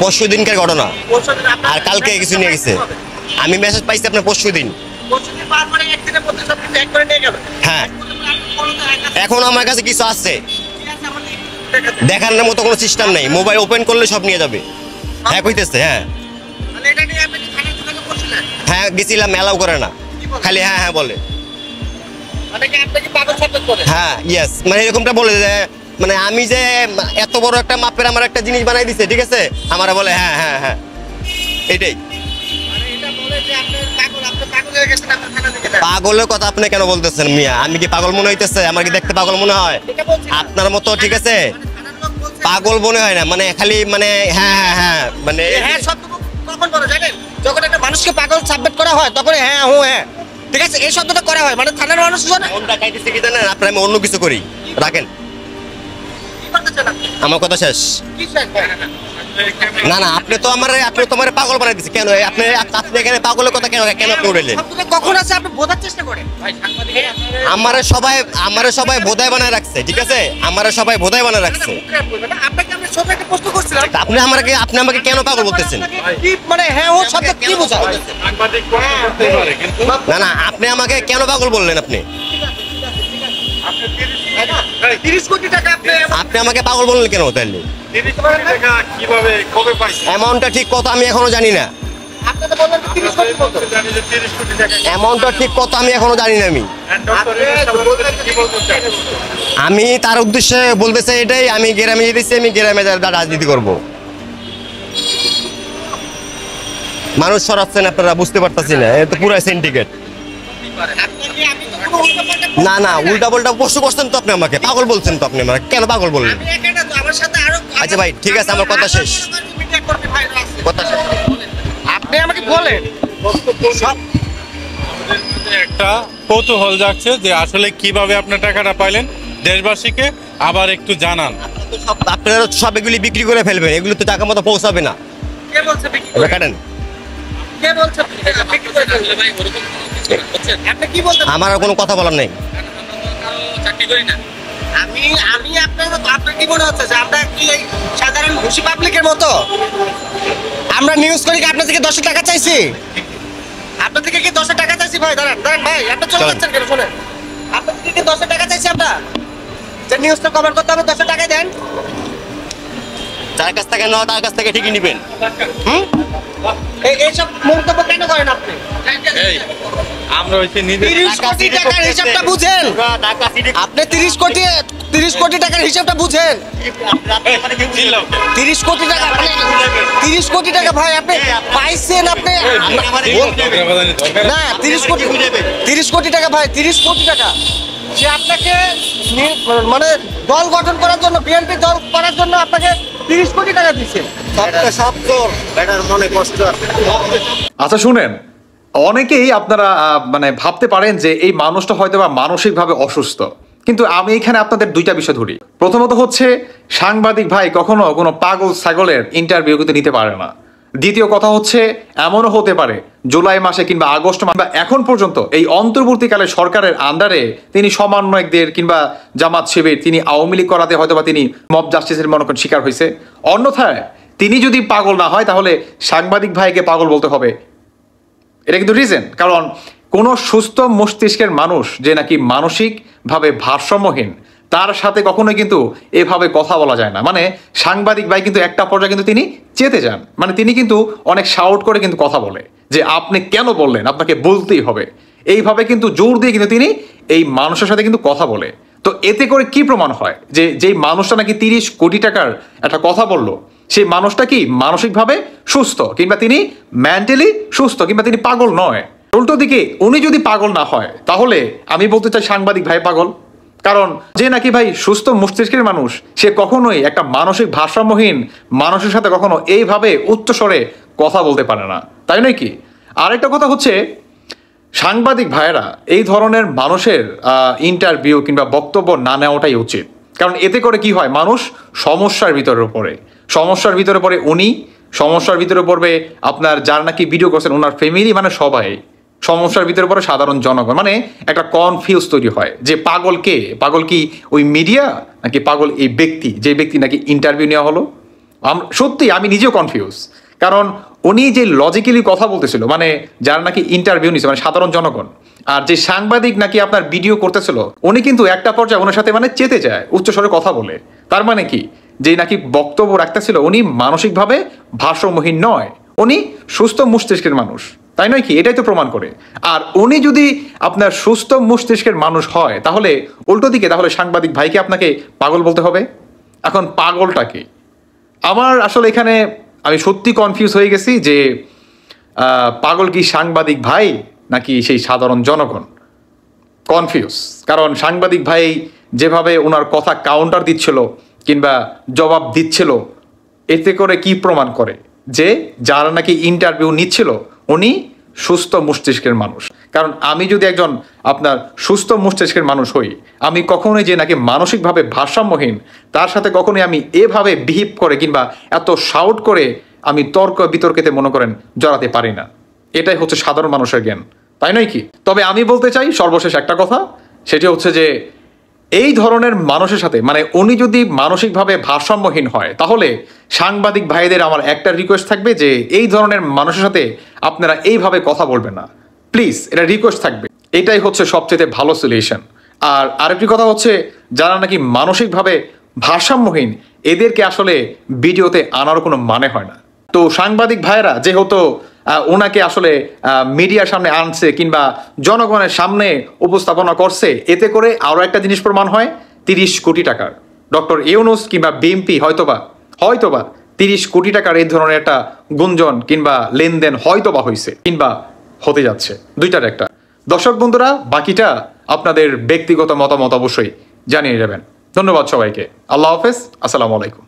পরশু দিনকার ঘটনা, আর কালকে কিছু নিয়ে গেছে। আমি মেসেজ পাইছি আপনার পরশু দিন। হ্যাঁ, এখন আমার কাছে কিছু আছে, দেখার মতো কোনো সিস্টেম নেই। মোবাইল ওপেন করলে সব নিয়ে যাবে। হ্যাঁ কইতেছে। হ্যাঁ হ্যাঁ গেছিলাম, অ্যালাউ করে না, খালি হ্যাঁ হ্যাঁ বলে। হ্যাঁ ইয়েস, মানে এরকমটা বলে যে মানে আমি যে এত বড় একটা মাপের আমার একটা জিনিস বানাই দিছে, ঠিক আছে, আমারা বলে হ্যাঁ হ্যাঁ হ্যাঁ এটাই। পাগলের কথা আপনি কেন বলতেছেন মিয়া? আমি কি পাগল মনে হইতেছে? আমার কি দেখতে পাগল মনে হয় আপনার মতো? ঠিক আছে, পাগল মনে হয় না, মানে খালি মানে হ্যাঁ হ্যাঁ হ্যাঁ মানে কখন বলে জানেন? যখন একটা মানুষকে পাগল সাবমিট করা হয় তখন হ্যাঁ হো হ্যাঁ, ঠিক আছে, এই শব্দটা করা হয়, মানে থানার মানুষ জানে কোনটা খাইতেছে কি জানেন আপনি? আমি অন্য কিছু করি, রাখেন আমার কথা শেষ। না না, আপনি তো আমার পাগল বানাই দিচ্ছেন কেন? আপনি এখানে পাগলের কথা কেন কেন আপনি উড়াইলেন? কখন আছে আপনি বোঝার চেষ্টা করেন। আমারে সবাই বোধায় বানায় রাখছে, ঠিক আছে, আমারে সবাই বোধায় বানায় রাখছে। আপনাকে আমি ছোট একটা প্রশ্ন করছিলাম, আপনি আমাকে কেন পাগল বলতেছেন? কি মানে হ্যাঁ ও শব্দ কি বোঝায়? না না, আপনি আমাকে কেন পাগল বললেন? আপনি আপনি আমাকে পাগল বললেন কেন তাহলে? অ্যামাউন্টটা ঠিক কত আমি এখনো জানি না। অ্যামাউন্টটা ঠিক কত আমি এখনো জানি না। আমি তার উদ্দেশ্যে বলতে চাই এটাই, আমি গ্রামে যেতেছি, আমি গ্রামে রাজনীতি করব। মানুষ সরাচ্ছেন আপনারা, বুঝতে পারতেছি না, এটা তো পুরো সিন্ডিকেট। না না, উল্টা পাল্টা প্রশ্ন করছেন তো আপনি, আমাকে পাগল বলছেন তো আপনি, আমাকে কেন পাগল বললেন? আচ্ছা ভাই ঠিক আছে, আমার কথা শেষ, কথা শেষ। আপনি আমাকে বলেন, একটা কৌতূহল যাচ্ছে যে আসলে কিভাবে আপনার টাকাটা পাইলেন, দেশবাসীকে আবার একটু জানান। আপনারা সব এগুলি বিক্রি করে ফেলবেন, এগুলো তো টাকা মতো পৌঁছাবে না। কে বলছে বিক্রি করে? কাটেন। কে বলছে বিক্রি করে ফেলবে? ভাই ওরকম আপনি কি বলতে? আমার আর কোনো কথা বলার নেই। চাকরি করি না আমি আপনার কি মনে হচ্ছে যে আমরা কি এই সাধারণ ঘুষি পাবলিকের মতো আমরা নিউজ করি কি আপনার থেকে 10 টাকা চাইছি? আপনার থেকে কি 10 টাকা চাইছি? ভাই দাঁড়ান ভাই, আপনি চলে যাচ্ছেন কেন? শুনেন, আপনার থেকে কি 10 টাকা চাইছি আমরা? যে নিউজটা কভার করতে হবে 10 টাকা দেন। যার কাছ থেকে নেওয়া তার কাছ থেকে ঠিকই নেবেন। এইসব মন্তব্য কেন করেন আপনি? আমরা হচ্ছে নিজে 30 কোটি টাকার হিসাবটা বুঝেন আপনি, 30 কোটি টাকার হিসাবটা বুঝেন। 30 কোটি টাকা, 30 কোটি টাকা ভাই আপনি পাইছেন? আপনি না, 30 কোটি টাকা ভাই, 30 কোটি টাকা যে আপনাকে মানে দল গঠন করার জন্য, বিএনপি দল করার জন্য আপনাকে 30 কোটি টাকা দিচ্ছে। আচ্ছা শুনেন, অনেকেই আপনারা মানে ভাবতে পারেন যে এই মানুষটা হয়তো বা মানসিকভাবে অসুস্থ, কিন্তু আমি এখানে আপনাদের দুইটা বিষয় ধরি। প্রথমত হচ্ছে, সাংবাদিক ভাই কখনো কোনো পাগল ছাগলের ইন্টারভিউ কিন্তু নিতে পারে না। দ্বিতীয় কথা হচ্ছে, এমনও হতে পারে জুলাই মাসে কিংবা আগস্ট মাসে বা এখন পর্যন্ত এই অন্তর্বর্তীকালে সরকারের আন্ডারে তিনি সমন্বয়কদের কিংবা জামাত শিবির, তিনি আওয়ামী লীগ করাতে হয়তো বা তিনি মব জাস্টিসের মনে করেন শিকার হয়েছে। অন্যথায় তিনি যদি পাগল না হয় তাহলে সাংবাদিক ভাইকে পাগল বলতে হবে, এটা কিন্তু রিজন। কারণ কোনো সুস্থ মস্তিষ্কের মানুষ যে নাকি মানসিকভাবে ভারসাম্যহীন, তার সাথে কখনোই কিন্তু এভাবে কথা বলা যায় না। মানে সাংবাদিক ভাই কিন্তু একটা পর্যায়ে কিন্তু তিনি চেতে যান, মানে তিনি কিন্তু অনেক শাউট করে কিন্তু কথা বলে যে আপনি কেন বললেন, আপনাকে বলতেই হবে, এইভাবে কিন্তু জোর দিয়ে কিন্তু তিনি এই মানুষের সাথে কিন্তু কথা বলে। তো এতে করে কি প্রমাণ হয় যে যেই মানুষটা নাকি 30 কোটি টাকার একটা কথা বলল, সেই মানুষটা কি মানসিকভাবে সুস্থ, কিংবা তিনি মেন্টালি সুস্থ, কিংবা তিনি পাগল নয়। উল্টো দিকে উনি যদি পাগল না হয় তাহলে আমি বলতে চাই সাংবাদিক ভাই পাগল। কারণ যে নাকি ভাই সুস্থ মস্তিষ্কের মানুষ, সে কখনোই একটা মানসিক ভারসাম্যহীন মানুষের সাথে কখনো এইভাবে উচ্চস্বরে কথা বলতে পারে না, তাই নয় কি? আরেকটা কথা হচ্ছে, সাংবাদিক ভাইয়েরা এই ধরনের মানুষের ইন্টারভিউ কিংবা বক্তব্য না নেওয়াটাই উচিত। কারণ এতে করে কি হয়, মানুষ সমস্যার ভিতরে পড়ে, সমস্যার ভিতরে পড়ে উনি, সমস্যার ভিতরে পড়বে আপনার যার নাকি ভিডিও করছেন ওনার ফ্যামিলি, মানে সবাই সমস্যার ভিতরে পড়ে, সাধারণ জনগণ। মানে একটা কনফিউজ তৈরি হয় যে পাগল কে? পাগল কি ওই মিডিয়া নাকি পাগল এই ব্যক্তি, যে ব্যক্তি নাকি ইন্টারভিউ নেওয়া হলো? সত্যি আমি নিজেও কনফিউজ, কারণ উনি যে লজিক্যালি কথা বলতেছিল, মানে যারা নাকি ইন্টারভিউ নিছে, মানে সাধারণ জনগণ, আর যে সাংবাদিক নাকি আপনার ভিডিও করতেছিল, উনি কিন্তু একটা পর্যায়ে ওনার সাথে মানে চেতে যায় উচ্চস্বরে কথা বলে। তার মানে কি, যে নাকি বক্তব্য রাখতেছিল উনি মানসিকভাবে ভারসাম্যহীন নয়, উনি সুস্থ মস্তিষ্কের মানুষ, তাই নয় কি? এটাই তো প্রমাণ করে। আর উনি যদি আপনার সুস্থ মস্তিষ্কের মানুষ হয়, তাহলে উল্টো দিকে তাহলে সাংবাদিক ভাইকে আপনাকে পাগল বলতে হবে। এখন পাগলটাকে আমার আসলে এখানে আমি সত্যি কনফিউজ হয়ে গেছি যে পাগল কি সাংবাদিক ভাই নাকি সেই সাধারণ জনগণ? কনফিউজ, কারণ সাংবাদিক ভাই যেভাবে ওনার কথা কাউন্টার দিচ্ছিল কিংবা জবাব দিচ্ছিল, এতে করে কি প্রমাণ করে যে যারা নাকি ইন্টারভিউ নিচ্ছিল উনি সুস্থ মস্তিষ্কের মানুষ। কারণ আমি যদি একজন আপনার সুস্থ মস্তিষ্কের মানুষ হই, আমি কখনোই যে নাকি মানসিকভাবে ভারসাম্যহীন তার সাথে কখনোই আমি এভাবে বিহেভ করে কিংবা এত শাউট করে আমি তর্ক বিতর্কেতে মনে করেন জড়াতে পারি না। এটাই হচ্ছে সাধারণ মানুষের জ্ঞান, তাই নয় কি? তবে আমি বলতে চাই সর্বশেষ একটা কথা, সেটি হচ্ছে যে এই ধরনের মানুষের সাথে মানে উনি যদি মানসিকভাবে ভারসাম্যহীন হয়, তাহলে সাংবাদিক ভাইদের আমার একটা রিকোয়েস্ট থাকবে যে এই ধরনের মানুষের সাথে আপনারা এইভাবে কথা বলবেন না, প্লিজ, এটা রিকোয়েস্ট থাকবে। এটাই হচ্ছে সবচেয়ে ভালো সলিউশন। আর আরেকটি কথা হচ্ছে, যারা নাকি মানসিকভাবে ভারসাম্যহীন এদেরকে আসলে ভিডিওতে আনার কোনো মানে হয় না। তো সাংবাদিক ভাইয়েরা যেহেতু ওনাকে আসলে মিডিয়ার সামনে আনছে কিংবা জনগণের সামনে উপস্থাপনা করছে, এতে করে আরও একটা জিনিস প্রমাণ হয়, 30 কোটি টাকার ডক্টর ইউনূস কিংবা বিএনপি হয়তোবা 30 কোটি টাকার এই ধরনের একটা গুঞ্জন কিংবা লেনদেন হয়তোবা হয়েছে কিংবা হতে যাচ্ছে, দুইটার একটা। দর্শক বন্ধুরা, বাকিটা আপনাদের ব্যক্তিগত মতামত অবশ্যই জানিয়ে যাবেন। ধন্যবাদ সবাইকে। আল্লাহ হাফেজ, আসসালামু আলাইকুম।